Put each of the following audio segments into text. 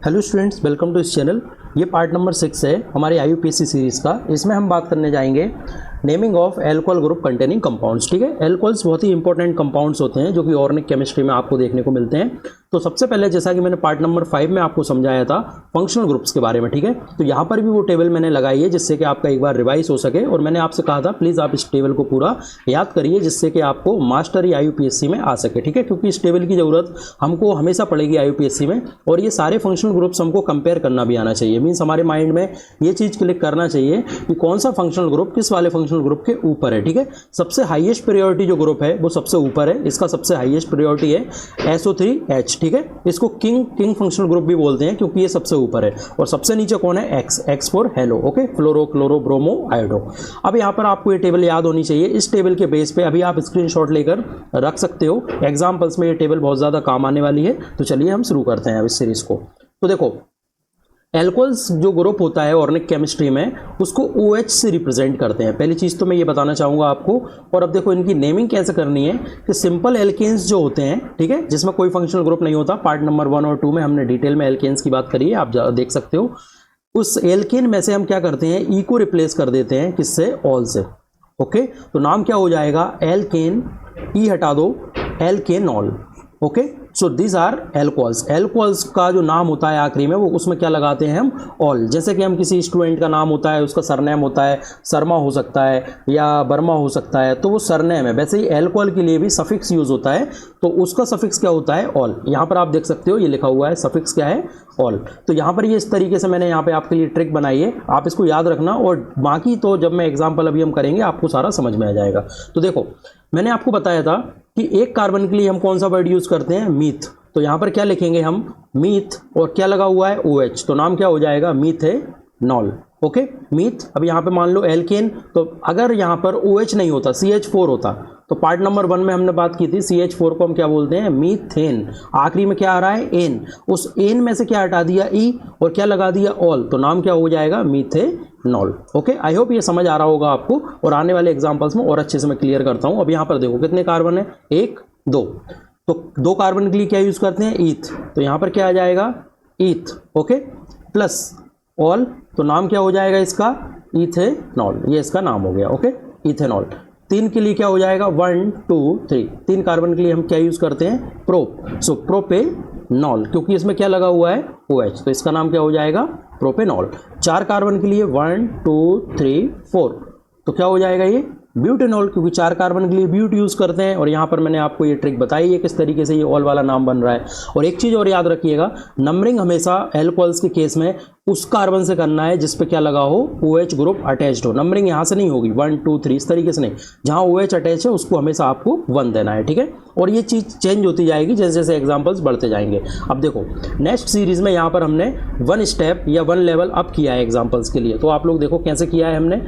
Hello students, welcome to इस channel. ये part number 6 है हमारे IUPAC सीरीज़ का। इसमें हम बात करने जाएंगे naming of alcohol group containing compounds. ठीक है, एल्कोहल्स बहुत ही इंपॉर्टेंट कंपाउंड्स होते हैं जो कि ऑर्गेनिक केमिस्ट्री में आपको देखने को मिलते हैं। तो सबसे पहले जैसा कि मैंने पार्ट नंबर 5 में आपको समझाया था फंक्शनल ग्रुप्स के बारे में, ठीक है, तो यहाँ पर भी वो टेबल मैंने लगाई है जिससे कि आपका एक बार रिवाइज हो सके। और मैंने आपसे कहा था प्लीज़ आप इस टेबल को पूरा याद करिए जिससे कि आपको मास्टर या IUPAC में आ सके। ठीक है, क्योंकि इस टेबल की ज़रूरत हमको हमेशा पड़ेगी IUPAC में। और ये सारे फंक्शनल ग्रुप्स हमको कंपेयर करना भी आना चाहिए, मीन्स हमारे माइंड में ये चीज़ क्लिक करना चाहिए कि कौन सा फंक्शनल ग्रुप किस वाले फंक्शनल ग्रुप के ऊपर है। ठीक है, सबसे हाईएस्ट प्रायोरिटी जो ग्रुप है वो सबसे ऊपर है, इसका सबसे हाईएस्ट प्रायोरिटी है SO3H। ठीक है, इसको किंग फंक्शनल ग्रुप भी बोलते हैं क्योंकि ये सबसे ऊपर है। और सबसे नीचे कौन है? X for hello. Okay, fluoro chloro bromo iodo. अब यहाँ पर आपको ये टेबल याद होनी चाहिए। इस टेबल के बेस पे अभी आप स्क्रीनशॉट लेकर रख सकते हो, एग्जाम्पल्स में ये टेबल बहुत ज़्यादा काम आने वाली है। तो चलिए हम शुरू करते हैं अब इस सीरीज को। तो देखो, एल्कोहल्स जो ग्रुप होता है ऑर्गेनिक केमिस्ट्री में उसको OH से रिप्रेजेंट करते हैं। पहली चीज़ तो मैं ये बताना चाहूँगा आपको। और अब देखो इनकी नेमिंग कैसे करनी है कि सिंपल एल्केन्स जो होते हैं, ठीक है, जिसमें कोई फंक्शनल ग्रुप नहीं होता, पार्ट नंबर 1 और 2 में हमने डिटेल में एल्केन्स की बात करी है, आप देख सकते हो। उस एल्केन में से हम क्या करते हैं, ई को रिप्लेस कर देते हैं किससे? ऑल से। ओके, तो नाम क्या हो जाएगा? एल्केन, ई हटा दो, alkanol. Okay, so these are alcohols. Alcohols का जो नाम होता है आखिरी में वो उसमें क्या लगाते हैं हम? ऑल। जैसे कि हम किसी स्टूडेंट का नाम होता है, उसका सरनेम होता है, शर्मा हो सकता है या वर्मा हो सकता है, तो वो सरनेम है। वैसे ही एल्कोहल के लिए भी सफिक्स यूज होता है, तो उसका सफिक्स क्या होता है? ऑल। यहाँ पर आप देख सकते हो ये लिखा हुआ है, सफिक्स क्या है? ऑल। तो यहाँ पर ये इस तरीके से मैंने यहाँ पे आपके लिए ट्रिक बनाई है, आप इसको याद रखना। और बाकी तो जब मैं एग्जाम्पल अभी हम करेंगे आपको सारा समझ में आ जाएगा। तो देखो, मैंने आपको बताया था कि एक कार्बन के लिए हम कौन सा वर्ड यूज करते हैं? मीथ। तो यहां पर क्या लिखेंगे हम? मीथ, और क्या लगा हुआ है? OH, तो नाम क्या हो जाएगा? मीथेनॉल। Okay, myth. अब यहां पे मान लो एल्केन, तो अगर यहां पर OH नहीं होता, CH4 होता, तो पार्ट नंबर 1 में हमने बात की थी CH4 को हम क्या बोलते हैं? मीथेन। आखिरी में क्या आ रहा है? एन। उस एन में से क्या हटा दिया? ई, और क्या लगा दिया? ऑल। तो नाम क्या हो जाएगा? मीथेनॉल। ओके, आई होप ये समझ आ रहा होगा आपको। और आने वाले एग्जांपल्स में और अच्छे से मैं क्लियर करता हूं। अब यहां पर देखो कितने कार्बन है? 1 2। तो 2 कार्बन के लिए क्या यूज करते हैं? ईथ। तो यहां पर क्या आ जाएगा? ईथ। ओके, प्लस ऑल, तो नाम क्या हो जाएगा इसका? इथेनॉल। ये इसका नाम हो गया। Okay, ethanol. 3 के लिए क्या हो जाएगा? 1 2 3। 3 कार्बन के लिए हम क्या यूज करते हैं? प्रोप। सो प्रोपेनॉल, क्योंकि इसमें क्या लगा हुआ है? OH, तो इसका नाम क्या हो जाएगा? प्रोपेनॉल। 4 कार्बन के लिए 1 2 3 4, तो क्या हो जाएगा ये? ब्यूटेनॉल, क्योंकि 4 कार्बन के लिए ब्यूट यूज करते हैं। और यहाँ पर मैंने आपको ये ट्रिक बताई है किस तरीके से ये ऑल वाला नाम बन रहा है। और एक चीज और याद रखिएगा, नंबरिंग हमेशा एल्कोहल्स के केस में उस कार्बन से करना है जिस पे क्या लगा हो? OH ग्रुप अटैच्ड हो। नंबरिंग यहाँ से नहीं होगी 1 2 3 इस तरीके से नहीं, जहाँ OH अटैच है उसको हमेशा आपको 1 देना है। ठीक है, और ये चीज चेंज होती जाएगी जैसे जैसे एग्जाम्पल्स बढ़ते जाएंगे। अब देखो नेक्स्ट सीरीज में यहाँ पर हमने 1 स्टेप या 1 लेवल अप किया है एग्जाम्पल्स के लिए। तो आप लोग देखो कैसे किया है हमने।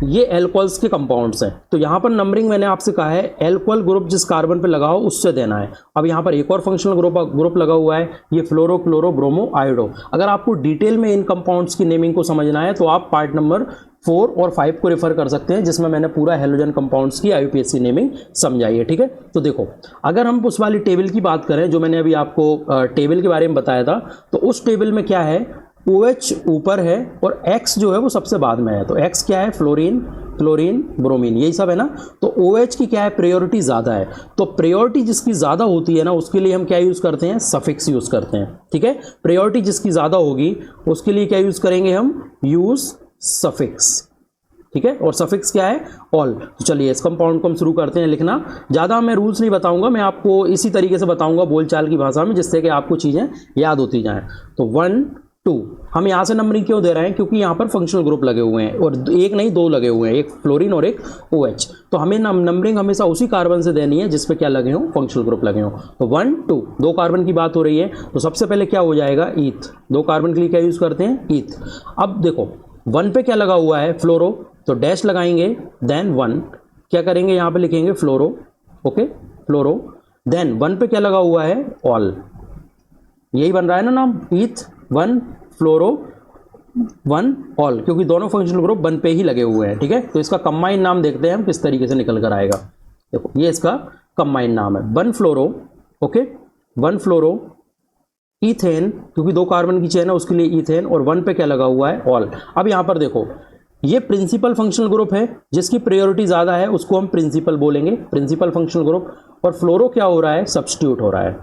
ये एल्कोहल्स के कंपाउंड्स हैं, तो यहाँ पर नंबरिंग मैंने आपसे कहा है एल्कोहल ग्रुप जिस कार्बन पे लगा हो उससे देना है। अब यहाँ पर एक और फंक्शनल ग्रुप लगा हुआ है, ये फ्लोरो क्लोरो ब्रोमो आयोडो। अगर आपको डिटेल में इन कंपाउंड्स की नेमिंग को समझना है तो आप पार्ट नंबर 4 और 5 को रेफर कर सकते हैं, जिसमें मैंने पूरा हेलोजन कंपाउंड्स की IUPAC नेमिंग समझाई है। ठीक है, तो देखो अगर हम उस वाली टेबल की बात करें जो मैंने अभी आपको टेबल के बारे में बताया था, तो उस टेबल में क्या है? OH ऊपर है और X जो है वो सबसे बाद में है। तो X क्या है? फ्लोरीन क्लोरीन ब्रोमीन, यही सब है ना। तो OH की क्या है? प्रायोरिटी ज़्यादा है। तो प्रायोरिटी जिसकी ज़्यादा होती है ना उसके लिए हम क्या यूज़ करते हैं? सफिक्स यूज़ करते हैं। ठीक है, प्रायोरिटी जिसकी ज़्यादा होगी उसके लिए क्या यूज़ करेंगे हम? Use suffix. ठीक है, और सफिक्स क्या है? ऑल। तो चलिए इस कंपाउंड को हम शुरू करते हैं लिखना। ज़्यादा मैं रूल्स नहीं बताऊंगा, मैं आपको इसी तरीके से बताऊंगा बोलचाल की भाषा में, जिससे कि आपको चीज़ें याद होती जाएं। तो 1 2, हम यहाँ से नंबरिंग क्यों दे रहे हैं? क्योंकि यहाँ पर फंक्शनल ग्रुप लगे हुए हैं, और एक नहीं 2 लगे हुए हैं, एक फ्लोरीन और एक OH। तो हमें नंबरिंग हमेशा उसी कार्बन से देनी है जिसपे क्या लगे हों? फंक्शनल ग्रुप लगे हों। तो 1 2, 2 कार्बन की बात हो रही है, तो सबसे पहले क्या हो जाएगा? ईथ। 2 कार्बन के लिए क्या यूज करते हैं? ईथ। अब देखो 1 पे क्या लगा हुआ है? फ्लोरो, तो डैश लगाएंगे, देन 1 क्या करेंगे? यहाँ पे लिखेंगे फ्लोरो। ओके, फ्लोरो। देन 1 पे क्या लगा हुआ है? ऑल। यही बन रहा है ना नाम, ईथ 1 फ्लोरो 1 ऑल, क्योंकि दोनों फंक्शनल ग्रुप 1 पे ही लगे हुए हैं। ठीक है, तो इसका कंबाइन नाम देखते हैं हम किस तरीके से निकल कर आएगा। देखो ये इसका कंबाइन नाम है 1 फ्लोरो। ओके, 1 फ्लोरो इथेन, क्योंकि 2 कार्बन की चेन है उसके लिए इथेन, और 1 पे क्या लगा हुआ है, ऑल। अब यहाँ पर देखो ये प्रिंसिपल फंक्शनल ग्रुप है, जिसकी प्रायोरिटी ज़्यादा है उसको हम प्रिंसिपल बोलेंगे, प्रिंसिपल फंक्शनल ग्रुप। और फ्लोरो क्या हो रहा है, सब्स्टिट्यूट हो रहा है।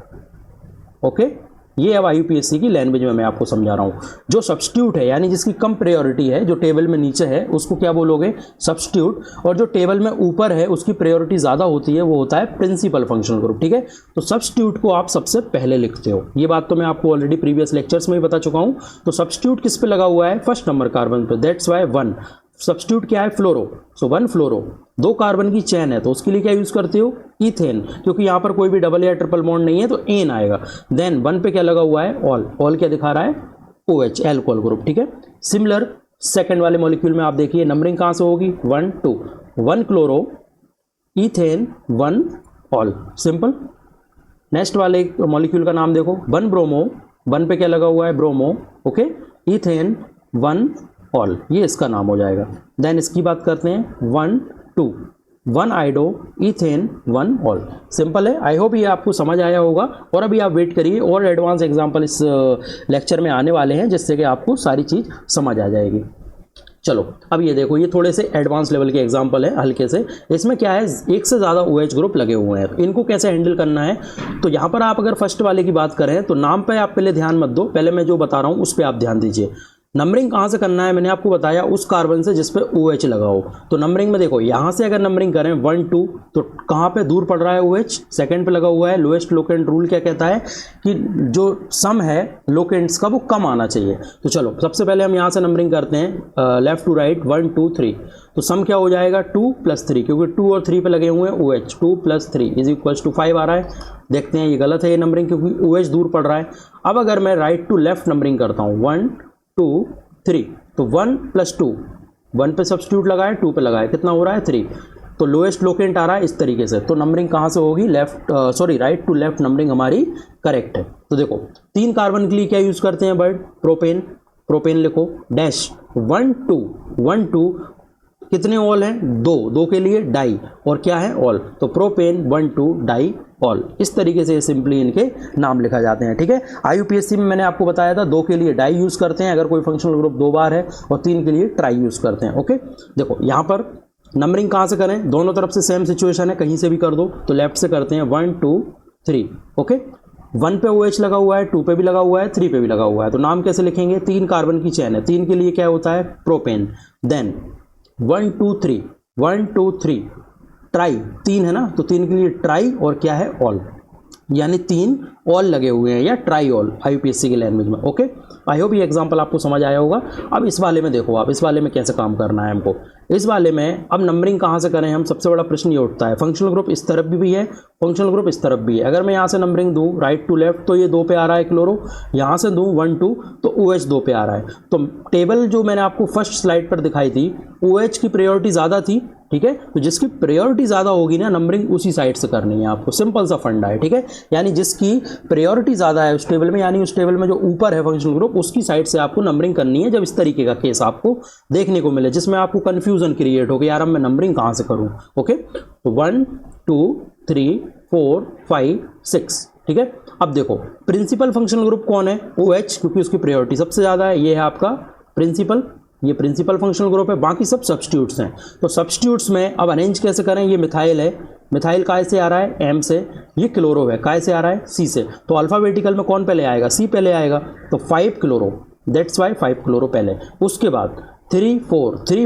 ओके, ये अब IUPAC की लैंग्वेज में मैं आपको समझा रहा हूँ। जो सब्स्टिट्यूट है यानी जिसकी कम प्रायोरिटी है, जो टेबल में नीचे है उसको क्या बोलोगे, सब्स्टिट्यूट, और जो टेबल में ऊपर है उसकी प्रायोरिटी ज़्यादा होती है वो होता है प्रिंसिपल फंक्शनल ग्रुप। ठीक है, तो सब्स्टिट्यूट को आप सबसे पहले लिखते हो, ये बात तो मैं आपको ऑलरेडी प्रीवियस लेक्चर्स में ही बता चुका हूँ। तो सब्स्टिट्यूट किस पे लगा हुआ है, फर्स्ट नंबर कार्बन पे, दैट्स वाई 1। सब्स्टिट्यूट क्या है, फ्लोरो, सो 1 फ्लोरो। 2 कार्बन की चेन है तो उसके लिए क्या यूज करते हो, इथेन, क्योंकि यहाँ पर कोई भी डबल या ट्रिपल बॉन्ड नहीं है तो एन आएगा। देन 1 पे क्या लगा हुआ है, ऑल। ऑल क्या दिखा रहा है, OH, एल्कोहल ग्रुप। ठीक है, सिमिलर सेकंड वाले मॉलिक्यूल में आप देखिए नंबरिंग कहाँ से होगी, 1 2, 1 chloro, ethane, 1 all, simple. Next वाले मॉलिक्यूल का नाम देखो, 1 ब्रोमो, 1 पे क्या लगा हुआ है, ब्रोमो, ओके, इथेन, 1 ऑल, ये इसका नाम हो जाएगा। देन इसकी बात करते हैं, 1 2, 1 आइडो, इथेन, 1 ऑल, सिंपल है। आई होप ये आपको समझ आया होगा। और अभी आप वेट करिए, और एडवांस एग्जाम्पल इस लेक्चर में आने वाले हैं जिससे कि आपको सारी चीज़ समझ आ जाएगी। चलो अब ये देखो, ये थोड़े से एडवांस लेवल के एग्जाम्पल है हल्के से। इसमें क्या है, एक से ज़्यादा OH ग्रुप लगे हुए हैं, तो इनको कैसे हैंडल करना है। तो यहाँ पर आप अगर फर्स्ट वाले की बात करें तो नाम पे आप पहले ध्यान मत दो, पहले मैं जो बता रहा हूँ उस पर आप ध्यान दीजिए। नंबरिंग कहाँ से करना है, मैंने आपको बताया उस कार्बन से जिस पे OH लगा हो। तो नंबरिंग में देखो, यहाँ से अगर नंबरिंग करें 1 2, तो कहाँ पे दूर पड़ रहा है OH, सेकंड पे लगा हुआ है। लोएस्ट लोकेंट रूल क्या कहता है कि जो सम है लोकेंट्स का वो कम आना चाहिए। तो चलो सबसे पहले हम यहाँ से नंबरिंग करते हैं लेफ्ट टू राइट, 1 2 3। तो सम क्या हो जाएगा, 2 + 3, क्योंकि 2 और 3 पे लगे हुए हैं OH, 2 + 3 = 5 आ रहा है। देखते हैं, ये गलत है ये नंबरिंग, क्योंकि OH दूर पड़ रहा है। अब अगर मैं राइट टू लेफ्ट नंबरिंग करता हूँ, 1 2 3, तो 1 + 2, 1 पे सब्स्टिट्यूट लगाए, 2 पे लगाए, कितना हो रहा है, 3। तो लोएस्ट लोकेंट आ रहा है इस तरीके से। तो नंबरिंग कहाँ से होगी, राइट टू लेफ्ट नंबरिंग हमारी करेक्ट है। तो देखो 3 कार्बन के लिए क्या यूज करते हैं बर्ड, प्रोपेन, प्रोपेन लिखो, डैश 1 2, 1 2, कितने ऑल हैं, 2, 2 के लिए डाई, और क्या है, ऑल। तो प्रोपेन 1 2 डाई ऑल, इस तरीके से सिंपली इनके नाम लिखा जाते हैं। ठीक है, IUPAC में मैंने आपको बताया था 2 के लिए डाई यूज करते हैं अगर कोई फंक्शनल ग्रुप 2 बार है, और 3 के लिए ट्राई यूज करते हैं। ओके, देखो यहाँ पर नंबरिंग कहाँ से करें, दोनों तरफ से सेम सिचुएशन है, कहीं से भी कर दो। तो लेफ्ट से करते हैं, 1 2 3, ओके। 1 पे OH लगा हुआ है, 2 पे भी लगा हुआ है, 3 पे भी लगा हुआ है। तो नाम कैसे लिखेंगे, 3 कार्बन की चेन है, 3 के लिए क्या होता है, प्रोपेन। देन 1 2 3, 1 2 3, ट्राई, 3 है ना, तो 3 के लिए ट्राई, और क्या है, ऑल, यानी 3 ऑल लगे हुए हैं, या ट्राई ऑल IUPAC की लैंग्वेज में। ओके, आई होप ये एग्जांपल आपको समझ आया होगा। अब इस वाले में देखो, आप इस वाले में कैसे काम करना है हमको। इस वाले में अब नंबरिंग कहाँ से करें हम, सबसे बड़ा प्रश्न ये उठता है। फंक्शनल ग्रुप इस तरफ भी है, फंक्शनल ग्रुप इस तरफ भी है। अगर मैं यहाँ से नंबरिंग दूँ राइट टू लेफ्ट, तो ये 2 पे आ रहा है क्लोरो, यहाँ से दूँ 1 2, तो OH 2 पे आ रहा है। तो टेबल जो मैंने आपको फर्स्ट स्लाइड पर दिखाई थी, OH की प्रायोरिटी ज़्यादा थी, ठीक है। तो जिसकी प्रायोरिटी ज़्यादा होगी ना, नंबरिंग उसी साइड से करनी है आपको, सिंपल सा फंडा है, ठीक है। यानी जिसकी प्रायोरिटी ज़्यादा है उस टेबल में, यानी उस टेबल में जो ऊपर है फंक्शनल ग्रुप, उसकी साइड से आपको नंबरिंग करनी है। जब इस तरीके का केस आपको देखने को मिले जिसमें आपको कन्फ्यूजन क्रिएट हो कि यार अब मैं नंबरिंग कहाँ से करूँ। ओके, 1 2 3 4 5 6, ठीक है। अब देखो प्रिंसिपल फंक्शनल ग्रुप कौन है, OH, क्योंकि उसकी प्रायोरिटी सबसे ज़्यादा है। ये है आपका प्रिंसिपल, ये प्रिंसिपल फंक्शनल ग्रुप है, बाकी सब सब्स्टिट्यूट्स हैं। तो सब्स्टिट्यूट्स में अब अरेंज कैसे करें, ये मिथाइल है, मिथाइल काय से आ रहा है, M से। ये क्लोरो है, काय से आ रहा है, C से। तो अल्फाबेटिकल में कौन पहले आएगा, C पहले आएगा। तो 5 क्लोरो, दैट्स वाई 5 क्लोरो पहले। उसके बाद 3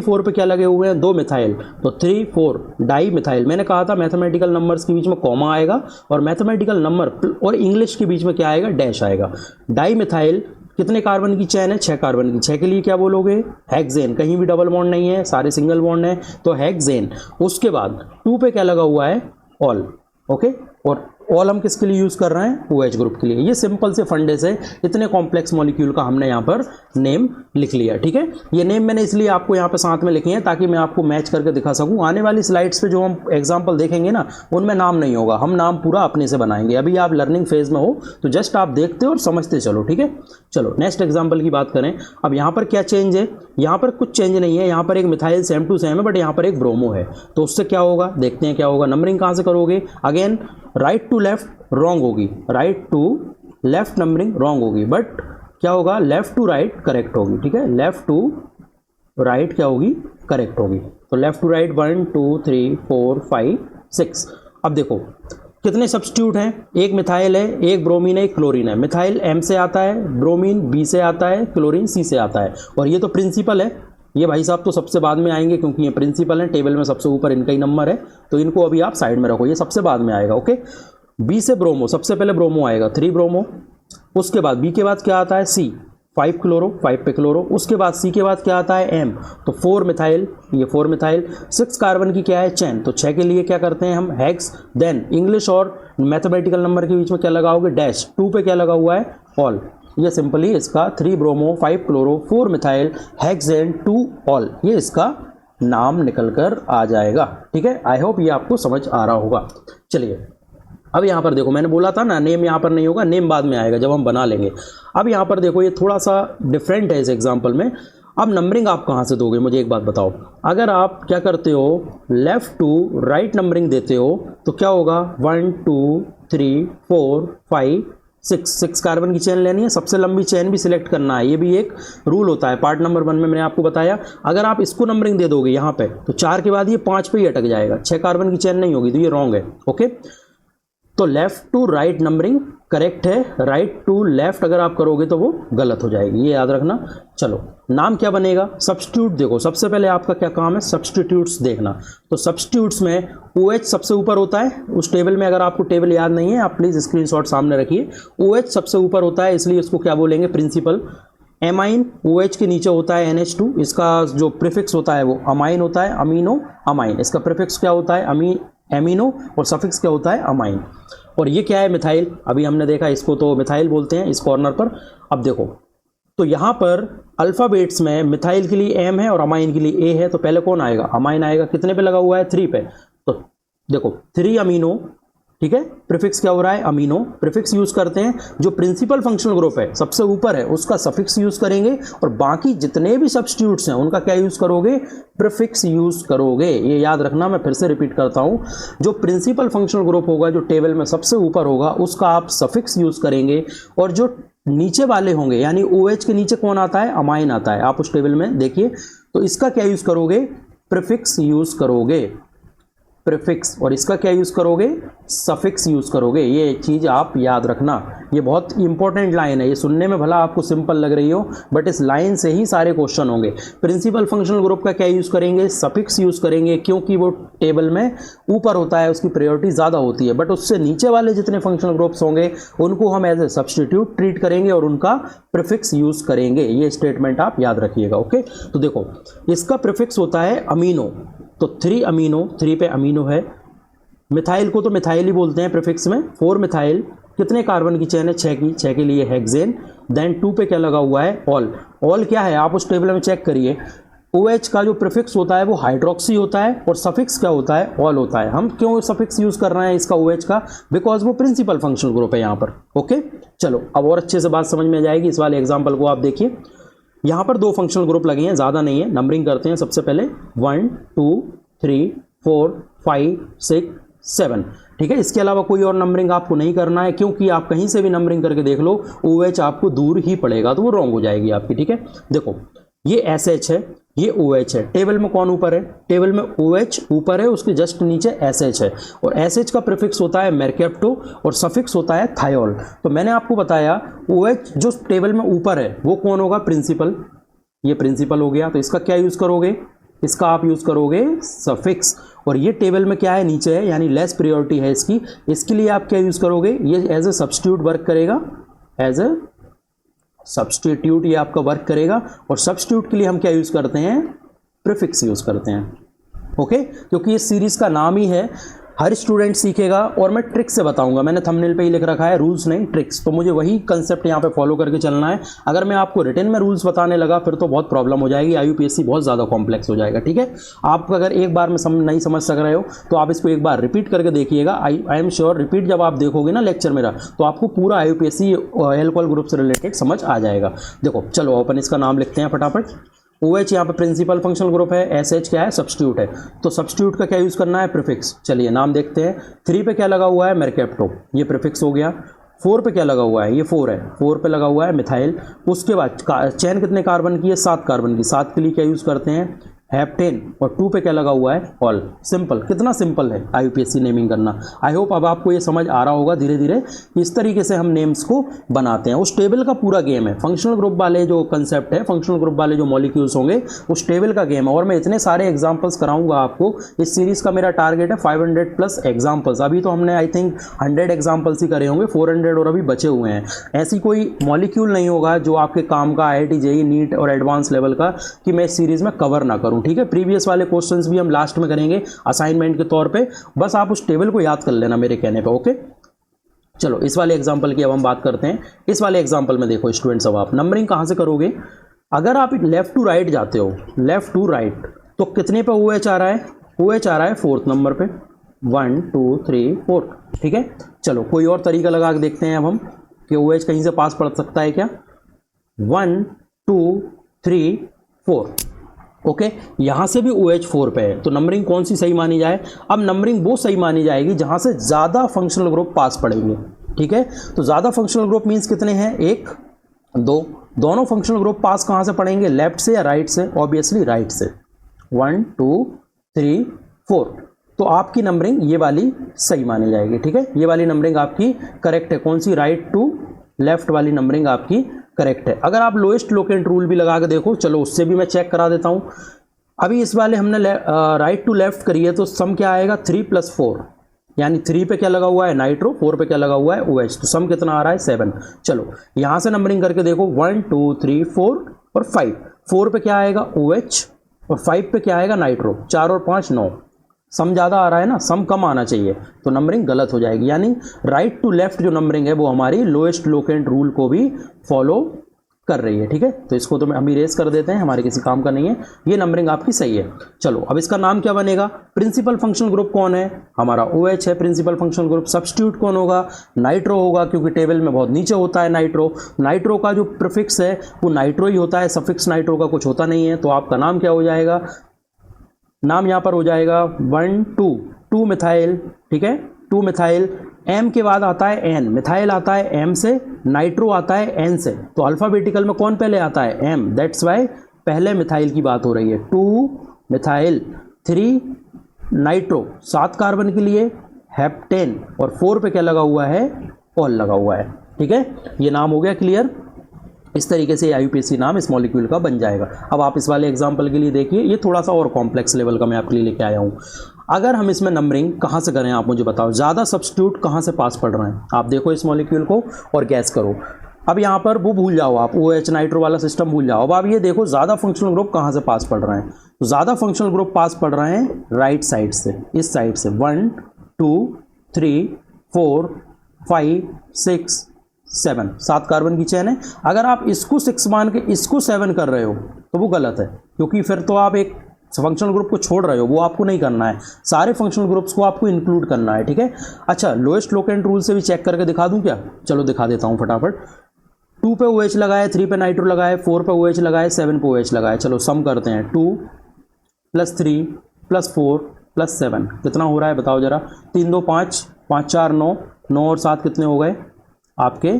4 पे क्या लगे हुए हैं, 2 मिथाइल, तो 3 4 डाई मिथाइल। मैंने कहा था मैथमेटिकल नंबर्स के बीच में कॉमा आएगा, और मैथमेटिकल नंबर और इंग्लिश के बीच में क्या आएगा, डैश आएगा। डाई मिथाइल कितने कार्बन की चेन है, 6 कार्बन की, 6 के लिए क्या बोलोगे, हेक्सेन। कहीं भी डबल बॉन्ड नहीं है, सारे सिंगल बॉन्ड है, तो हेक्सेन। उसके बाद 2 पे क्या लगा हुआ है, ऑल, ओके। और ऑल हम किसके लिए यूज़ कर रहे हैं, OH ग्रुप के लिए। ये सिंपल से फंडे से इतने कॉम्प्लेक्स मॉलिक्यूल का हमने यहाँ पर नेम लिख लिया, ठीक है। ये नेम मैंने इसलिए आपको यहाँ पे साथ में लिखे हैं ताकि मैं आपको मैच करके दिखा सकूँ। आने वाली स्लाइड्स पे जो हम एग्जाम्पल देखेंगे ना, उनमें नाम नहीं होगा, हम नाम पूरा अपने से बनाएंगे। अभी आप लर्निंग फेज में हो तो जस्ट आप देखते हो और समझते चलो, ठीक है। चलो नेक्स्ट एग्जाम्पल की बात करें। अब यहाँ पर क्या चेंज है, यहाँ पर कुछ चेंज नहीं है। यहाँ पर एक मिथाइल सेम टू सेम है, बट यहाँ पर एक ब्रोमो है। तो उससे क्या होगा, देखते हैं क्या होगा। नंबरिंग कहाँ से करोगे, again right to left wrong होगी, राइट टू लेफ्ट नंबरिंग रॉन्ग होगी, बट क्या होगा, लेफ्ट टू राइट करेक्ट होगी, ठीक है, लेफ्ट टू राइट क्या होगी, करेक्ट होगी। तो लेफ्ट टू राइट 1 2 3 4 5 6। अब देखो कितने सब्स्टिट्यूट हैं, एक मिथाइल है, एक ब्रोमीन है, एक क्लोरीन है। मिथाइल M से आता है, ब्रोमीन B से आता है, क्लोरीन C से आता है। और ये तो प्रिंसिपल है, ये भाई साहब तो सबसे बाद में आएंगे क्योंकि ये प्रिंसिपल है, टेबल में सबसे ऊपर इनका ही नंबर है, तो इनको अभी आप साइड में रखो, ये सबसे बाद में आएगा। ओके, B से ब्रोमो, सबसे पहले ब्रोमो आएगा 3 ब्रोमो, उसके बाद B के बाद क्या आता है C 5 क्लोरो, 5 पे क्लोरो, उसके बाद C के बाद क्या आता है M, तो 4 मिथाइल, ये 4 मिथाइल, 6 कार्बन की क्या है चैन, तो 6 के लिए क्या करते हैं हम हेक्स, देन इंग्लिश और मैथमेटिकल नंबर के बीच में क्या लगाओगे डैश, 2 पे क्या लगा हुआ है ऑल, ये सिंपली इसका 3 bromo 5 chloro 4 methyl hexane 2 all, ये इसका नाम निकल कर आ जाएगा। ठीक है, आई होप ये आपको समझ आ रहा होगा। चलिए अब यहाँ पर देखो, मैंने बोला था ना नेम यहाँ पर नहीं होगा, नेम बाद में आएगा जब हम बना लेंगे। अब यहाँ पर देखो ये थोड़ा सा डिफरेंट है इस एग्जाम्पल में। अब नंबरिंग आप कहाँ से दोगे, मुझे एक बात बताओ, अगर आप क्या करते हो लेफ्ट टू राइट नंबरिंग देते हो तो क्या होगा 1 2 3 4 5 6 कार्बन की चेन लेनी है, सबसे लंबी चेन भी सिलेक्ट करना है, ये भी एक रूल होता है पार्ट नंबर 1 में मैंने आपको बताया। अगर आप इसको नंबरिंग दे दोगे यहाँ पे तो 4 के बाद ये 5 पे ही अटक जाएगा, 6 कार्बन की चेन नहीं होगी, तो ये रॉन्ग है। ओके, तो left to right numbering correct है, राइट टू लेफ्ट अगर आप करोगे तो वो गलत हो जाएगी, ये याद रखना। चलो नाम क्या बनेगा, सब्स्टिट्यूट देखो, सबसे पहले आपका क्या काम है सब्स्टिट्यूट्स देखना। तो सब्स्टिट्यूट्स में OH सबसे ऊपर होता है उस टेबल में, अगर आपको टेबल याद नहीं है आप प्लीज स्क्रीनशॉट सामने रखिए। OH सबसे ऊपर होता है इसलिए इसको क्या बोलेंगे प्रिंसिपल। एमाइन OH के नीचे होता है NH2, इसका जो प्रीफिक्स होता है वो अमाइन होता है, अमीनो अमाइन, इसका प्रीफिक्स क्या होता है एमिनो, और सफिक्स क्या होता है अमाइन। और ये क्या है मिथाइल, अभी हमने देखा इसको तो मिथाइल बोलते हैं इस कॉर्नर पर। अब देखो तो यहाँ पर अल्फ़ाबेट्स में मिथाइल के लिए M है और अमाइन के लिए A है, तो पहले कौन आएगा अमाइन आएगा, कितने पे लगा हुआ है 3 पे, तो देखो 3 अमीनो, ठीक है, प्रीफिक्स क्या हो रहा है अमीनो, प्रीफिक्स यूज करते हैं, जो प्रिंसिपल फंक्शनल ग्रुप है सबसे ऊपर है उसका सफिक्स यूज करेंगे, और बाकी जितने भी सब्स्टिट्यूट्स हैं उनका क्या यूज करोगे प्रीफिक्स यूज करोगे। ये याद रखना, मैं फिर से रिपीट करता हूं, जो प्रिंसिपल फंक्शनल ग्रुप होगा जो टेबल में सबसे ऊपर होगा उसका आप सफिक्स यूज करेंगे, और जो नीचे वाले होंगे यानी OH के नीचे कौन आता है अमाइन आता है, आप उस टेबल में देखिए, तो इसका क्या यूज करोगे प्रीफिक्स यूज करोगे, प्रीफिक्स, और इसका क्या यूज करोगे सफिक्स यूज करोगे। ये चीज आप याद रखना, ये बहुत इंपॉर्टेंट लाइन है, ये सुनने में भला आपको सिंपल लग रही हो बट इस लाइन से ही सारे क्वेश्चन होंगे। प्रिंसिपल फंक्शनल ग्रुप का क्या यूज करेंगे सफिक्स यूज करेंगे, क्योंकि वो टेबल में ऊपर होता है उसकी प्रायोरिटी ज्यादा होती है, बट उससे नीचे वाले जितने फंक्शनल ग्रुप्स होंगे उनको हम एज ए सब्स्टिट्यूट ट्रीट करेंगे और उनका प्रीफिक्स यूज करेंगे। ये स्टेटमेंट आप याद रखिएगा। ओके, तो देखो इसका प्रीफिक्स होता है अमीनो, तो 3 अमीनो, 3 पे अमीनो है, मिथाइल को तो मिथाइल ही बोलते हैं प्रीफिक्स में, 4 मिथाइल, कितने कार्बन की चेन है 6 की, 6 के लिए हेक्सेन, देन 2 पे क्या लगा हुआ है ऑल, ऑल क्या है आप उस टेबल में चेक करिए, OH का जो प्रीफिक्स होता है वो हाइड्रोक्सी होता है और सफिक्स क्या होता है ऑल होता है। हम क्यों सफिक्स यूज कर रहे हैं इसका OH का, बिकॉज वो प्रिंसिपल फंक्शनल ग्रुप है यहाँ पर। ओके, चलो अब और अच्छे से बात समझ में आ जाएगी, इस वाले एग्जाम्पल को आप देखिए, यहाँ पर 2 फंक्शनल ग्रुप लगे हैं, ज़्यादा नहीं है, नंबरिंग करते हैं सबसे पहले 1 2 3 4 5 6 7, ठीक है, इसके अलावा कोई और नंबरिंग आपको नहीं करना है, क्योंकि आप कहीं से भी नंबरिंग करके देख लो OH आपको दूर ही पड़ेगा तो वो रॉन्ग हो जाएगी आपकी। ठीक है, देखो ये SH है, ये OH है, टेबल में कौन ऊपर है, टेबल में OH ऊपर है, उसके जस्ट नीचे SH है, और SH का प्रीफिक्स होता है मेरकेप्टो और सफिक्स होता है थायोल। तो मैंने आपको बताया OH जो टेबल में ऊपर है वो कौन होगा प्रिंसिपल, ये प्रिंसिपल हो गया, तो इसका क्या यूज करोगे, इसका आप यूज करोगे सफिक्स, और ये टेबल में क्या है नीचे है यानी लेस प्रायोरिटी है इसकी, इसके लिए आप क्या यूज करोगे, ये एज ए सब्स्टिट्यूट वर्क करेगा, एज ए सब्स्टिट्यूट ये आपका वर्क करेगा, और सब्स्टिट्यूट के लिए हम क्या यूज करते हैं प्रीफिक्स यूज करते हैं। ओके, क्योंकि ये सीरीज का नाम ही है, हर स्टूडेंट सीखेगा, और मैं ट्रिक्स से बताऊंगा, मैंने थंबनेल पे ही लिख रखा है रूल्स नहीं ट्रिक्स, तो मुझे वही कंसेप्ट यहाँ पे फॉलो करके चलना है। अगर मैं आपको रिटन में रूल्स बताने लगा फिर तो बहुत प्रॉब्लम हो जाएगी, IUPAC बहुत ज़्यादा कॉम्प्लेक्स हो जाएगा। ठीक है, आप अगर एक बार में नहीं समझ सक रहे हो तो आप इसको एक बार रिपीट करके देखिएगा, आई एम श्योर रिपीट जब आप देखोगे ना लेक्चर मेरा तो आपको पूरा IUPAC एल्कोहल ग्रुप से रिलेटेड समझ आ जाएगा। देखो चलो अपन इसका नाम लिखते हैं फटाफट। OH यहाँ पे प्रिंसिपल फंक्शनल ग्रुप है, SH क्या है सब्स्टिट्यूट है, तो सब्स्टिट्यूट का क्या यूज करना है प्रीफिक्स। चलिए नाम देखते हैं, 3 पे क्या लगा हुआ है मेरकेप्टो, ये प्रीफिक्स हो गया, 4 पे क्या लगा हुआ है, ये 4 है, 4 पे लगा हुआ है मिथाइल। उसके बाद चेन कितने कार्बन की है, 7 कार्बन की। 7 के लिए क्या यूज़ करते हैं, हेप्टेन। और 2 पे क्या लगा हुआ है, ऑल। सिंपल, कितना सिंपल है आईयूपीएसी नेमिंग करना। आई होप अब आपको ये समझ आ रहा होगा धीरे धीरे इस तरीके से हम नेम्स को बनाते हैं। उस टेबल का पूरा गेम है, फंक्शनल ग्रुप वाले जो कंसेप्ट है, फंक्शनल ग्रुप वाले जो मॉलिक्यूल्स होंगे उस टेबल का गेम है। और मैं इतने सारे एग्जाम्पल्स कराऊंगा आपको। इस सीरीज का मेरा टारगेट है 500+ एग्जाम्पल्स। अभी तो हमने आई थिंक 100 एग्जाम्पल्स ही करे होंगे, 400 और अभी बचे हुए हैं। ऐसी कोई मॉलिक्यूल नहीं होगा जो आपके काम का IIT JEE नीट और एडवांस लेवल का कि मैं इस सीरीज में कवर ना करूं। ठीक है, प्रीवियस वाले क्वेश्चंस भी हम लास्ट में करेंगे असाइनमेंट के तौर पे। बस आप उस टेबल को याद कर लेना मेरे कहने पे। ओके, चलो इस वाले एग्जांपल की अब हम बात करते हैं। इस वाले एग्जांपल में देखो स्टूडेंट्स, अब आप नंबरिंग कहां से करोगे, अगर आप लेफ्ट टू राइट जाते हो, लेफ्ट टू राइट, तो कितने पे OH आ रहा है, OH आ रहा है 4th नंबर पे, 1 2 3 4। ठीक है, चलो कोई और तरीका लगा के देखते हैं अब हम कि OH कहीं से पास पड़ सकता है क्या। 1 2 3 4। ओके, यहां से भी OH 4 पे है, तो नंबरिंग कौन सी सही मानी जाए। अब नंबरिंग वो सही मानी जाएगी जहां से ज्यादा फंक्शनल ग्रुप पास पड़ेंगे। ठीक है, तो ज्यादा फंक्शनल ग्रुप मींस कितने हैं, 1 2। दोनों फंक्शनल ग्रुप पास कहां से पड़ेंगे, लेफ्ट से या राइट से, ऑब्वियसली राइट से। 1 2 3 4, तो आपकी नंबरिंग ये वाली सही मानी जाएगी। ठीक है, ये वाली नंबरिंग आपकी करेक्ट है। कौन सी, राइट टू लेफ्ट वाली नंबरिंग आपकी करेक्ट है। अगर आप लोएस्ट लोकेंट रूल भी लगा के देखो, चलो उससे भी मैं चेक करा देता हूं। अभी इस वाले हमने राइट टू लेफ्ट करी है, तो सम क्या आएगा, 3 + 4, यानी 3 पे क्या लगा हुआ है, नाइट्रो, 4 पे क्या लगा हुआ है, OH, तो सम कितना आ रहा है, 7। चलो यहां से नंबरिंग करके देखो, 1 2 3 4 और 5। 4 पे क्या आएगा, OH, और 5 पे क्या आएगा, नाइट्रो। 4 और 5 9। सम ज़्यादा आ रहा है ना, सम कम आना चाहिए, तो नंबरिंग गलत हो जाएगी। यानी राइट टू लेफ्ट जो नंबरिंग है वो हमारी लोएस्ट लोकेंट रूल को भी फॉलो कर रही है। ठीक है, तो इसको तो हम इरेज कर देते हैं, हमारे किसी काम का नहीं है, ये नंबरिंग आपकी सही है। चलो अब इसका नाम क्या बनेगा, प्रिंसिपल फंक्शनल ग्रुप कौन है, हमारा OH है प्रिंसिपल फंक्शनल ग्रुप। सब्स्टिट्यूट कौन होगा, नाइट्रो होगा, क्योंकि टेबल में बहुत नीचे होता है नाइट्रो। नाइट्रो का जो प्रीफिक्स है वो नाइट्रो ही होता है, सफिक्स नाइट्रो का कुछ होता नहीं है। तो आपका नाम क्या हो जाएगा, नाम यहां पर हो जाएगा 1 2 मिथाइल। ठीक है, 2 मिथाइल। M के बाद आता है N, मिथाइल आता है M से, नाइट्रो आता है N से। तो अल्फाबेटिकल में कौन पहले आता है, M, दैट्स वाई पहले मिथाइल की बात हो रही है। 2 मिथाइल, 3 नाइट्रो, 7 कार्बन के लिए हेप्टेन, और 4 पे क्या लगा हुआ है, ऑल लगा हुआ है। ठीक है, ये नाम हो गया क्लियर। इस तरीके से आईयूपीएसी नाम इस मॉलिक्यूल का बन जाएगा। अब आप इस वाले एग्जांपल के लिए देखिए, ये थोड़ा सा और कॉम्प्लेक्स लेवल का मैं आपके लिए लेके आया हूँ। अगर हम इसमें नंबरिंग कहाँ से करें, आप मुझे बताओ, ज़्यादा सब्स्टिट्यूट कहाँ से पास पड़ रहे हैं। आप देखो इस मॉलिक्यूल को और गैस करो। अब यहाँ पर वो भूल जाओ, आप OH नाइट्रो वाला सिस्टम भूल जाओ। अब आप ये देखो ज़्यादा फंक्शनल ग्रुप कहाँ से पास पड़ रहे हैं। तो ज़्यादा फंक्शनल ग्रुप पास पड़ रहे हैं राइट साइड से, इस साइड से। 1 2 3 4 5 6 7, 7 कार्बन की चेन है। अगर आप इसको 6 मान के इसको 7 कर रहे हो तो वो गलत है, क्योंकि फिर तो आप एक फंक्शनल ग्रुप को छोड़ रहे हो, वो आपको नहीं करना है। सारे फंक्शनल ग्रुप्स को आपको इंक्लूड करना है। ठीक है, अच्छा लोएस्ट लोकेंट रूल से भी चेक करके दिखा दूं क्या, चलो दिखा देता हूं फटाफट। 2 पे OH लगाए, 3 पे नाइट्रो लगाए, 4 पे OH लगाए, 7 पे OH लगाए। चलो सम करते हैं, 2 + 3 + 4 + 7 कितना हो रहा है बताओ जरा। 3 2 5, 5 4 9, 9 और 7 कितने हो गए आपके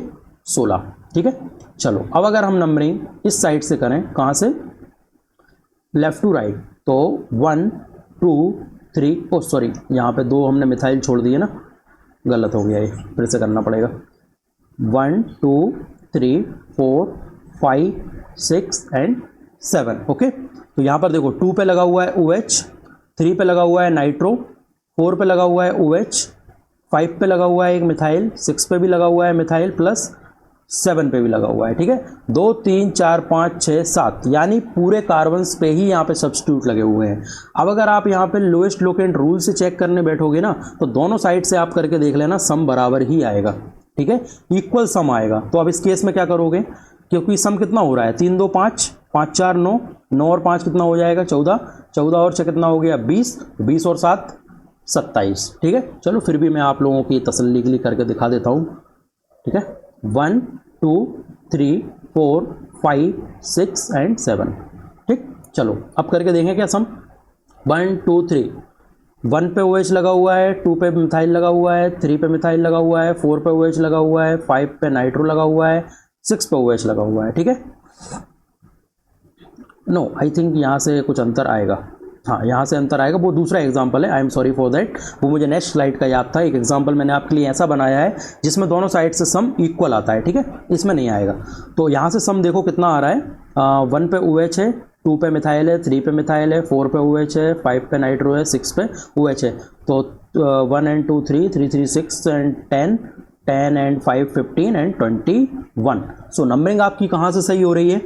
16। ठीक है, चलो अब अगर हम नंबरिंग इस साइड से करें, कहाँ से, लेफ्ट टू राइट, तो 1 2 3, ओ सॉरी यहाँ पे 2 हमने मिथाइल छोड़ दिए ना, गलत हो गया ये, फिर से करना पड़ेगा। 1 2 3 4 5 6 एंड 7। ओके, तो यहाँ पर देखो 2 पे लगा हुआ है OH, 3 पे लगा हुआ है नाइट्रो, 4 पे लगा हुआ है OH, 5 पे लगा हुआ है एक मिथाइल, 6 पे भी लगा हुआ है मिथाइल, प्लस 7 पे भी लगा हुआ है। ठीक है, 2 3 4 5 6 7, यानी पूरे कार्बन्स पे ही यहाँ पे सब्स्टिट्यूट लगे हुए हैं। अब अगर आप यहाँ पे लोएस्ट लोकेंट रूल से चेक करने बैठोगे ना, तो दोनों साइड से आप करके देख लेना, सम बराबर ही आएगा। ठीक है, इक्वल सम आएगा। तो अब इस केस में क्या करोगे, क्योंकि सम कितना हो रहा है, 3 2 5, 5 4 9, 9 और 5 कितना हो जाएगा 14, 14 और 6 कितना हो गया 20, 20 और 7 27। ठीक है, चलो फिर भी मैं आप लोगों की तसल्ली के लिए करके दिखा देता हूँ। ठीक है, 1 2 3 4 5 6 एंड 7। ठीक, चलो अब करके देखें क्या सम। 1 2 3, 1 पे OH लगा हुआ है, 2 पे मिथाइल लगा हुआ है, 3 पे मिथाइल लगा हुआ है, 4 पे OH लगा हुआ है, 5 पे नाइट्रो लगा हुआ है, 6 पे OH लगा हुआ है। ठीक है, नो आई थिंक यहाँ से कुछ अंतर आएगा, हाँ यहाँ से अंतर आएगा, वो दूसरा एग्जाम्पल है, I am sorry for that, वो मुझे नेक्स्ट स्लाइड का याद था। एक एग्जाम्पल मैंने आपके लिए ऐसा बनाया है जिसमें दोनों साइड से सम इक्वल आता है। ठीक है, इसमें नहीं आएगा। तो यहाँ से सम देखो कितना आ रहा है, 1 पे OH है, 2 पे मिथाइल है, 3 पे मिथाइल है, 4 पे OH है, 5 पे नाइट्रो है, 6 पे OH है। तो 1 and 2 3, 3 3 6 and 10, 10 and 5 15 and 21। So numbering आपकी कहाँ से सही हो रही है?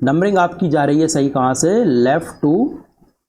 नंबरिंग आपकी जा रही है सही कहाँ से? लेफ्ट टू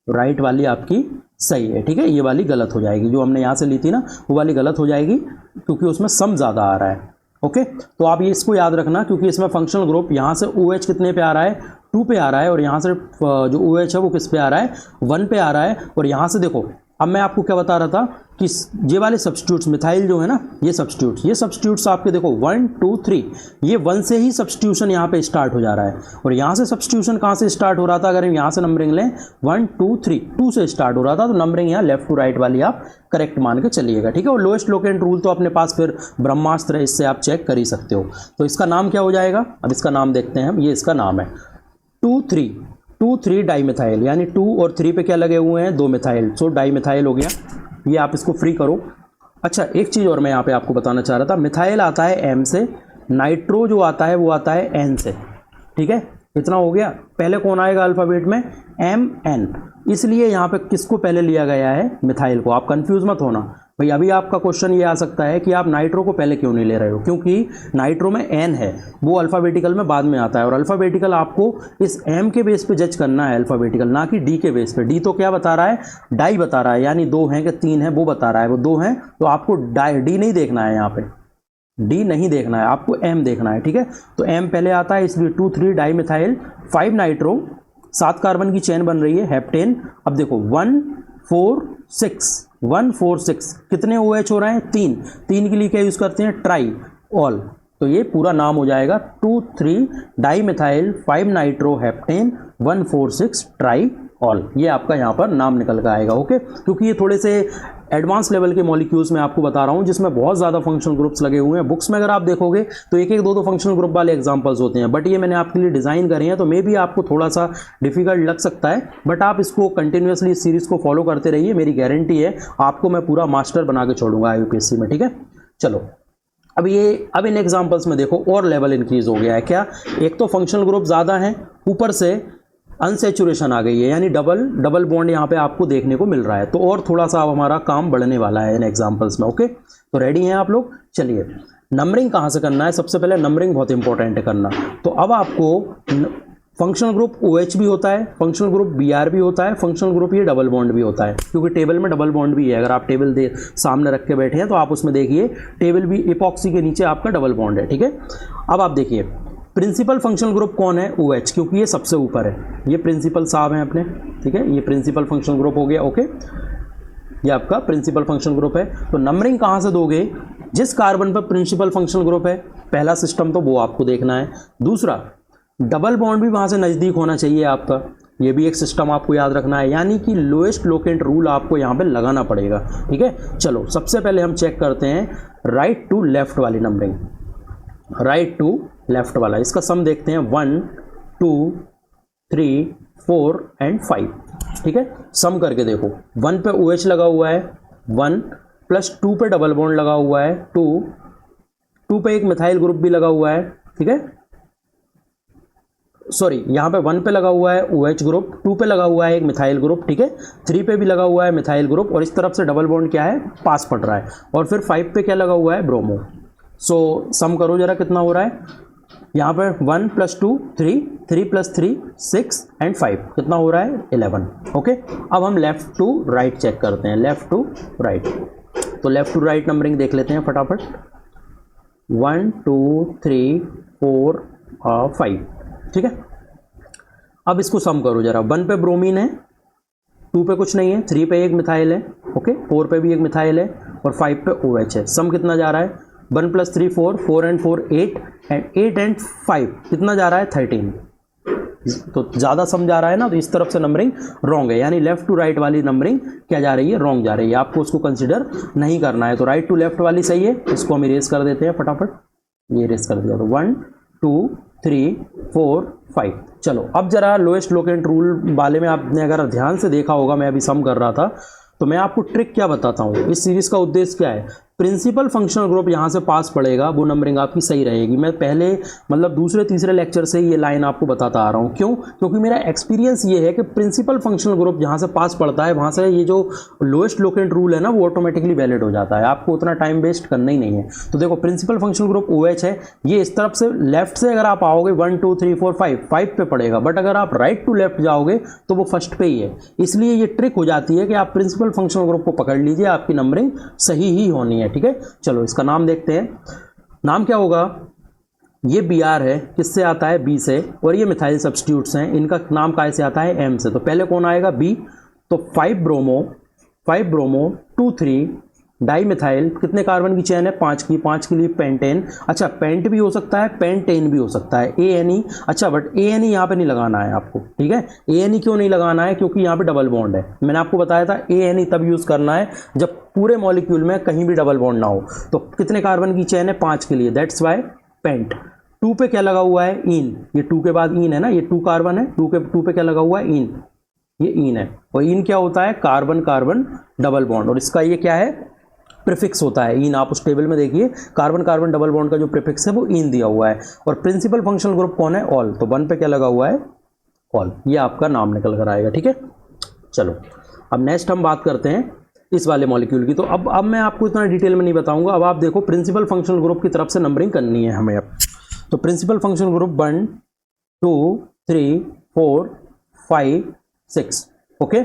राइट वाली आपकी सही है। ठीक है, ये वाली गलत हो जाएगी, जो हमने यहाँ से ली थी ना वो वाली गलत हो जाएगी, क्योंकि उसमें सम ज़्यादा आ रहा है। ओके, तो आप ये इसको याद रखना, क्योंकि इसमें फंक्शनल ग्रुप यहाँ से OH कितने पे आ रहा है? 2 पे आ रहा है, और यहाँ से जो OH है वो किस पे आ रहा है? 1 पे आ रहा है। और यहाँ से देखो, अब मैं आपको क्या बता रहा था कि ये वाले सब्स्टिट्यूट्स, मिथाइल जो है ना, ये सब्स्टिट्यूट्स आपके देखो 1 2 3, ये 1 से ही सब्स्टिट्यूशन यहाँ पे स्टार्ट हो जा रहा है। और यहाँ से सब्स्टिट्यूशन कहाँ से स्टार्ट हो रहा था? अगर हम यहाँ से नंबरिंग लें 1 2 3, 2 से स्टार्ट हो रहा था, तो नंबरिंग यहाँ लेफ्ट टू राइट वाली आप करेक्ट मान के चलिएगा। ठीक है, और लोएस्ट लोकेंट रूल तो अपने पास फिर ब्रह्मास्त्र है, इससे आप चेक कर ही सकते हो। तो इसका नाम क्या हो जाएगा? अब इसका नाम देखते हैं हम, ये इसका नाम है 2 3 डाइमिथाइल, यानी 2 और 3 पे क्या लगे हुए हैं? 2 मिथाइल, सो डाइमिथाइल हो गया। ये आप इसको फ्री करो। अच्छा, एक चीज़ और मैं यहाँ पे आपको बताना चाह रहा था, मिथाइल आता है M से, नाइट्रो जो आता है वो आता है N से। ठीक है, इतना हो गया। पहले कौन आएगा अल्फ़ाबेट में? MN। इसलिए यहाँ पे किसको पहले लिया गया है? मिथाइल को। आप कंफ्यूज मत होना भाई, अभी आपका क्वेश्चन ये आ सकता है कि आप नाइट्रो को पहले क्यों नहीं ले रहे हो, क्योंकि नाइट्रो में N है, वो अल्फ़ाबेटिकल में बाद में आता है, और अल्फ़ाबेटिकल आपको इस M के बेस पे जज करना है अल्फ़ाबेटिकल, ना कि D के बेस पे। D तो क्या बता रहा है? डाई बता रहा है, यानी 2 हैं कि 3 हैं वो बता रहा है, वो 2 हैं, तो आपको D नहीं देखना है, यहाँ पे D नहीं देखना है, आपको M देखना है। ठीक है, तो M पहले आता है, इसलिए 2 3 डाइमिथाइल, 5 नाइट्रो, 7 कार्बन की चेन बन रही है, हेप्टेन। अब देखो 1 4 6, कितने OH हो रहे हैं? 3 के लिए क्या यूज़ करते हैं? Try all. तो ये पूरा नाम हो जाएगा 2 3 dimethyl 5 nitro heptane 1 4 6 try all. ये आपका यहाँ पर नाम निकल कर आएगा। ओके, क्योंकि ये थोड़े से एडवांस लेवल के मॉलिक्यूल्स में आपको बता रहा हूँ, जिसमें बहुत ज़्यादा फंक्शनल ग्रुप्स लगे हुए हैं। बुक्स में अगर आप देखोगे तो एक एक दो फंक्शनल ग्रुप वाले एग्जांपल्स होते हैं, बट ये मैंने आपके लिए डिज़ाइन करे हैं, तो मे भी आपको थोड़ा सा डिफिकल्ट लग सकता है, बट आप इसको कंटिन्यूसली इस सीरीज़ को फॉलो करते रहिए, मेरी गारंटी है आपको मैं पूरा मास्टर बना के छोड़ूंगा IUPAC में। ठीक है, चलो अब इन एग्जाम्पल्स में देखो और लेवल इंक्रीज हो गया है। क्या? एक तो फंक्शनल ग्रुप ज़्यादा हैं, ऊपर से अनसेचुरेशन आ गई है, यानी डबल बॉन्ड यहाँ पे आपको देखने को मिल रहा है, तो और थोड़ा सा अब हमारा काम बढ़ने वाला है इन एग्जांपल्स में। ओके, तो रेडी हैं आप लोग? चलिए, नंबरिंग कहाँ से करना है? सबसे पहले नंबरिंग बहुत इंपॉर्टेंट है करना। तो अब आपको फंक्शनल ग्रुप OH भी होता है, फंक्शनल ग्रुप Br भी होता है, फंक्शनल ग्रुप ये डबल बॉन्ड भी होता है, क्योंकि टेबल में डबल बॉन्ड भी है। अगर आप टेबल सामने रख के बैठे हैं तो आप उसमें देखिए, टेबल भी इपॉक्सी के नीचे आपका डबल बॉन्ड है। ठीक है, अब आप देखिए प्रिंसिपल फंक्शनल ग्रुप कौन है? OH, क्योंकि ये सबसे ऊपर है, ये प्रिंसिपल साहब हैं अपने। ठीक है, ये प्रिंसिपल फंक्शनल ग्रुप हो गया। ओके, ये आपका प्रिंसिपल फंक्शनल ग्रुप है। तो नंबरिंग कहाँ से दोगे? जिस कार्बन पर प्रिंसिपल फंक्शनल ग्रुप है, पहला सिस्टम तो वो आपको देखना है। दूसरा, डबल बॉन्ड भी वहाँ से नज़दीक होना चाहिए आपका, ये भी एक सिस्टम आपको याद रखना है, यानी कि लोएस्ट लोकेंट रूल आपको यहाँ पे लगाना पड़ेगा। ठीक है, चलो सबसे पहले हम चेक करते हैं राइट टू लेफ्ट वाली नंबरिंग, राइट टू लेफ्ट वाला। इसका सम देखते हैं 1 2 3 4 एंड 5। ठीक है, सम करके देखो, 1 पे OH लगा हुआ है 1, प्लस 2 पे डबल बॉन्ड लगा हुआ है 2 पे एक मिथाइल ग्रुप भी लगा हुआ है। ठीक है, सॉरी, यहाँ पे 1 पे लगा हुआ है OH ग्रुप, 2 पे लगा हुआ है एक मिथाइल ग्रुप। ठीक है, 3 पे भी लगा हुआ है मिथाइल ग्रुप, और इस तरफ से डबल बॉन्ड क्या है? पास पड़ रहा है, और फिर 5 पे क्या लगा हुआ है? ब्रोमो। सो सम करो जरा, कितना हो रहा है यहाँ पर? 1 + 2 3, 3 + 3 6 एंड 5, कितना हो रहा है? 11। ओके, अब हम लेफ्ट टू राइट चेक करते हैं, लेफ्ट टू राइट। तो लेफ्ट टू राइट नंबरिंग देख लेते हैं फटाफट, 1 2 3 4 5। ठीक है, अब इसको सम करो जरा। 1 पे ब्रोमीन है, 2 पे कुछ नहीं है, 3 पे एक मिथाइल है, ओके, 4 पे भी एक मिथाइल है, और 5 पे OH है। सम कितना जा रहा है? 1 + 3 4, 4 and 4 8, एंड 8 and 5 कितना जा रहा है? 13। तो ज़्यादा सम जा रहा है ना, तो इस तरफ से नंबरिंग रॉन्ग है, यानी लेफ्ट टू राइट वाली नंबरिंग क्या जा रही है, रॉन्ग जा रही है, आपको उसको कंसिडर नहीं करना है। तो राइट टू लेफ्ट वाली सही है, इसको हम इरेज कर देते हैं फटाफट, ये इरेज कर दिया। तो 1 2 3 4 5। चलो अब जरा लोएस्ट लोकेंट रूल वाले में आपने अगर ध्यान से देखा होगा, मैं अभी सम कर रहा था, तो मैं आपको ट्रिक क्या बताता हूँ। इस सीरीज का उद्देश्य क्या है, प्रिंसिपल फंक्शनल ग्रुप यहाँ से पास पड़ेगा, वो नंबरिंग आपकी सही रहेगी। मैं पहले मतलब दूसरे तीसरे लेक्चर से ये लाइन आपको बताता आ रहा हूँ। क्यों? क्योंकि मेरा एक्सपीरियंस ये है कि प्रिंसिपल फंक्शनल ग्रुप जहाँ से पास पड़ता है, वहाँ से ये जो लोएस्ट लोकेंट रूल है ना, वो ऑटोमेटिकली वैलिड हो जाता है, आपको उतना टाइम वेस्ट करना ही नहीं है। तो देखो प्रिंसिपल फंक्शनल ग्रुप OH है, ये इस तरफ से लेफ्ट से अगर आप आओगे 1 2 3 4 5 पे पड़ेगा, बट अगर आप राइट टू लेफ्ट जाओगे तो वो फर्स्ट पे ही है। इसलिए ये ट्रिक हो जाती है कि आप प्रिंसिपल फंक्शनल ग्रुप को पकड़ लीजिए, आपकी नंबरिंग सही ही होनी है। ठीक है, चलो इसका नाम देखते हैं। नाम क्या होगा, ये Br है, किससे आता है, B से, और ये मिथाइल सब्स्टिट्यूट्स हैं, इनका नाम काय से आता है, M से। तो पहले कौन आएगा, B। तो 5 ब्रोमो 2 3 डाई मिथाइल, कितने कार्बन की चेन है, 5 की, 5 के लिए पेंटेन। अच्छा पेंट भी हो सकता है, पेंटेन भी हो सकता है, ANE। अच्छा बट ANE यहाँ पे नहीं लगाना है आपको, ठीक है। ANE क्यों नहीं लगाना है, क्योंकि यहाँ पे डबल बॉन्ड है। मैंने आपको बताया था ANE तब यूज़ करना है जब पूरे मॉलिक्यूल में कहीं भी डबल बॉन्ड ना हो। तो कितने कार्बन की चेन है, 5 के लिए, दैट्स वाई पेंट। 2 पे क्या लगा हुआ है, इन। ये 2 के बाद इन है ना, ये 2 कार्बन है, 2 पे क्या लगा हुआ है, इन, ये इन है। और इन क्या होता है, कार्बन कार्बन डबल बॉन्ड, और इसका ये क्या है, प्रीफिक्स होता है इन। आप उस टेबल में देखिए, कार्बन कार्बन डबल बॉन्ड का जो प्रीफिक्स है वो इन दिया हुआ है। और प्रिंसिपल फंक्शनल ग्रुप कौन है, ऑल। तो 1 पे क्या लगा हुआ है, ऑल, ये आपका नाम निकल कर आएगा। ठीक है, चलो अब नेक्स्ट हम बात करते हैं इस वाले मॉलिक्यूल की। तो अब मैं आपको इतना डिटेल में नहीं बताऊंगा। अब आप देखो प्रिंसिपल फंक्शनल ग्रुप की तरफ से नंबरिंग करनी है हमें अब। तो प्रिंसिपल फंक्शनल ग्रुप 1 2 3 4 5 6, ओके।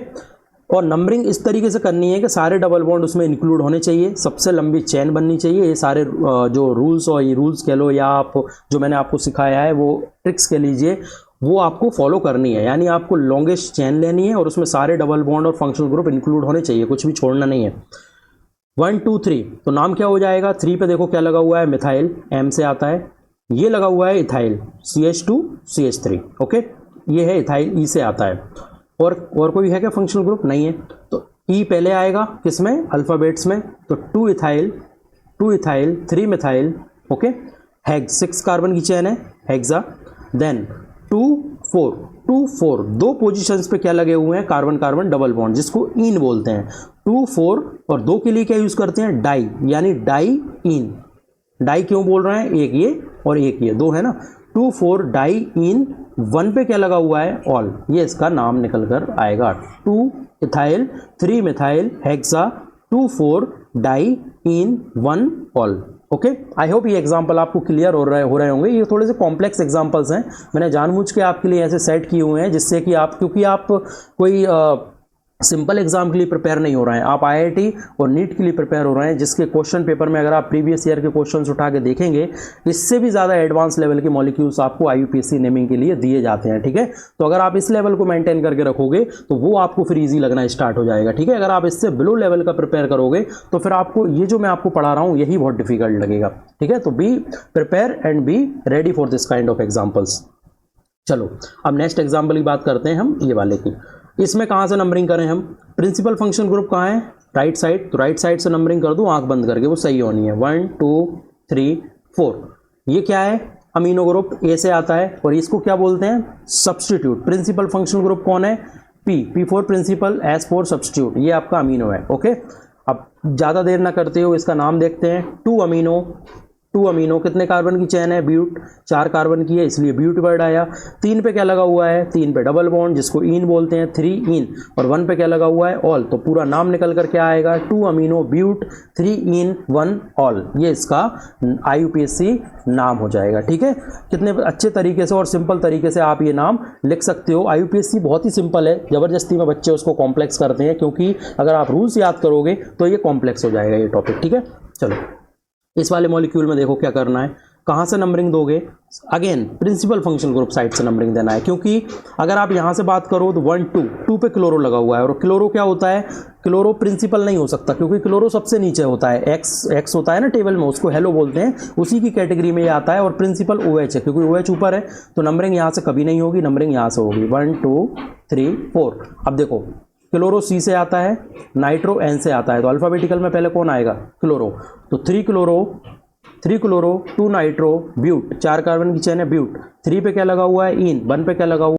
और नंबरिंग इस तरीके से करनी है कि सारे डबल बॉन्ड उसमें इंक्लूड होने चाहिए, सबसे लंबी चेन बननी चाहिए। ये सारे जो रूल्स, और ये रूल्स कह लो या आप जो मैंने आपको सिखाया है वो ट्रिक्स कह लीजिए, वो आपको फॉलो करनी है। यानी आपको लॉन्गेस्ट चेन लेनी है और उसमें सारे डबल बॉन्ड और फंक्शनल ग्रुप इंक्लूड होने चाहिए, कुछ भी छोड़ना नहीं है। 1 2 3, तो नाम क्या हो जाएगा, 3 पे देखो क्या लगा हुआ है, मिथाइल, M से आता है। ये लगा हुआ है इथाइल, CH2 CH3, ओके। ये है इथाइल, E से आता है। और कोई है क्या फंक्शनल ग्रुप, नहीं है। तो E पहले आएगा किसमें, अल्फ़ाबेट्स में। तो 2 ethyl 3 methyl, okay. Hex, 6 carbon की चेन है, हेक्सा। देन 2 4 दो पोजीशंस पे क्या लगे हुए हैं, कार्बन कार्बन डबल बॉन्ड, जिसको इन बोलते हैं। 2 4 और 2 के लिए क्या यूज करते हैं, डाई, यानी डाई इन। डाई क्यों बोल रहे हैं, एक ये और एक ये, 2 है ना। 2 4 डाई इन। 1 पे क्या लगा हुआ है, ऑल, ये इसका नाम निकल कर आएगा। 2 ethyl 3 methyl hexa 2 4 diene 1 ol, okay. I hope ये एग्जांपल आपको क्लियर हो रहे होंगे। ये थोड़े से कॉम्प्लेक्स एग्जांपल्स हैं, मैंने जानबूझ के आपके लिए ऐसे सेट किए हुए हैं, जिससे कि आप, क्योंकि आप कोई सिंपल एग्जाम के लिए प्रिपेयर नहीं हो रहे हैं, आप IIT और नीट के लिए प्रिपेयर हो रहे हैं, जिसके क्वेश्चन पेपर में अगर आप प्रीवियस ईयर के क्वेश्चंस उठा के देखेंगे, इससे भी ज़्यादा एडवांस लेवल के मॉलिक्यूल्स आपको IUPAC नेमिंग के लिए दिए जाते हैं। ठीक है, तो अगर आप इस लेवल को मेंटेन करके रखोगे तो वो आपको फिर ईजी लगना स्टार्ट हो जाएगा। ठीक है, अगर आप इससे बिलो लेवल का प्रिपेयर करोगे तो फिर आपको ये जो मैं आपको पढ़ा रहा हूँ यही बहुत डिफिकल्ट लगेगा। ठीक है, तो be prepare and be ready for this kind of examples. चलो अब नेक्स्ट एग्जाम्पल की बात करते हैं हम, ये वाले की। इसमें कहाँ से नंबरिंग करें हम, प्रिंसिपल फंक्शन ग्रुप कहाँ है, राइट साइड। तो राइट साइड से नंबरिंग कर दूँ आंख बंद करके, वो सही होनी है। 1 2 3 4। ये क्या है, अमीनो ग्रुप, ए से आता है, और इसको क्या बोलते हैं, सब्सटीट्यूट। प्रिंसिपल फंक्शन ग्रुप कौन है, P for principal, S for substitute, ये आपका अमीनो है। ओके, अब ज़्यादा देर ना करते हो, इसका नाम देखते हैं। 2 अमीनो, कितने कार्बन की चेन है, ब्यूट, 4 कार्बन की है, इसलिए ब्यूट वर्ड आया। 3 पे क्या लगा हुआ है, 3 पे डबल बॉन्ड, जिसको इन बोलते हैं, 3 इन। और 1 पे क्या लगा हुआ है, ऑल। तो पूरा नाम निकल कर क्या आएगा, 2 अमीनो ब्यूट 3 इन 1 ऑल। ये इसका IUPAC नाम हो जाएगा। ठीक है, कितने अच्छे तरीके से और सिंपल तरीके से आप ये नाम लिख सकते हो। IUPAC बहुत ही सिंपल है, ज़बरदस्ती में बच्चे उसको कॉम्प्लेक्स करते हैं, क्योंकि अगर आप रूल्स याद करोगे तो ये कॉम्प्लेक्स हो जाएगा ये टॉपिक। ठीक है, चलो इस वाले मॉलिक्यूल में देखो क्या करना है। कहाँ से नंबरिंग दोगे? Again principal functional group side से नंबरिंग देना है, क्योंकि अगर आप यहाँ से बात करो तो 1 2 पे क्लोरो लगा हुआ है, और क्लोरो क्या होता है? क्लोरो प्रिंसिपल नहीं हो सकता, क्योंकि क्लोरो सबसे नीचे होता है, एक्स होता है ना टेबल में, उसको हेलो बोलते हैं, उसी की कैटेगरी में ये आता है। और प्रिंसिपल OH है, क्योंकि OH ऊपर है, तो नंबरिंग यहाँ से कभी नहीं होगी, नंबरिंग यहाँ से होगी 1 2 3 4। अब देखो क्लोरो C से आता है, नाइट्रो N से आता है, तो अल्फाबेटिकल में पहले कौन आएगा? क्लोरो। तो 3 क्लोरो 2 नाइट्रो ब्यूट, 4 कार्बन की चेन है ब्यूट। 3 पे क्या लगा हुआ है? इन। 1 पे क्या लगा हुआ